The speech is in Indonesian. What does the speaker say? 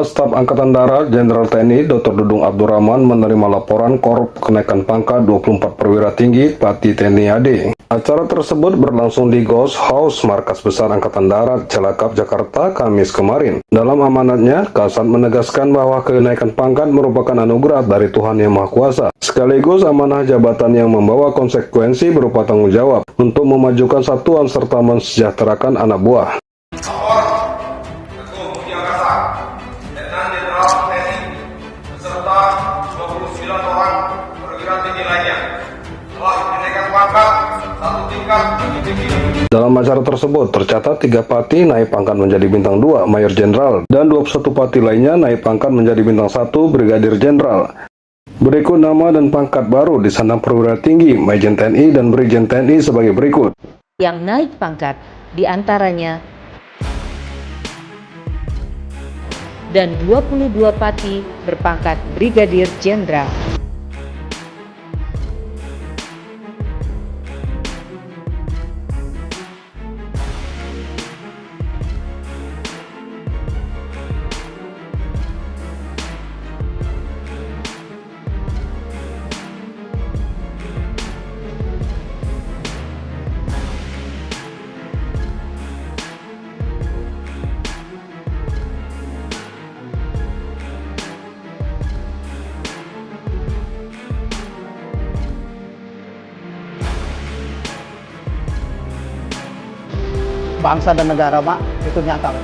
Staf Angkatan Darat Jenderal TNI Dr. Dudung Abdurrahman menerima laporan korup kenaikan pangkat 24 perwira tinggi Pati TNI AD. Acara tersebut berlangsung di Ghost House, Markas Besar Angkatan Darat, Cilacap, Jakarta, Kamis kemarin. Dalam amanatnya, Kasat menegaskan bahwa kenaikan pangkat merupakan anugerah dari Tuhan Yang Maha Kuasa, sekaligus amanah jabatan yang membawa konsekuensi berupa tanggung jawab untuk memajukan satuan serta mensejahterakan anak buah. Beserta 29 orang perwira tinggi lainnya telah dinaikkan pangkat satu tingkat lebih tinggi. Dalam acara tersebut tercatat 3 pati naik pangkat menjadi bintang 2 Mayor Jenderal dan 21 pati lainnya naik pangkat menjadi bintang 1 Brigadir Jenderal. Berikut nama dan pangkat baru di sandang perwira tinggi Majen TNI dan Brigjen TNI sebagai berikut. Yang naik pangkat diantaranya dan 22 pati berpangkat Brigadir Jenderal. Bangsa dan negara, Mak, itu nyata.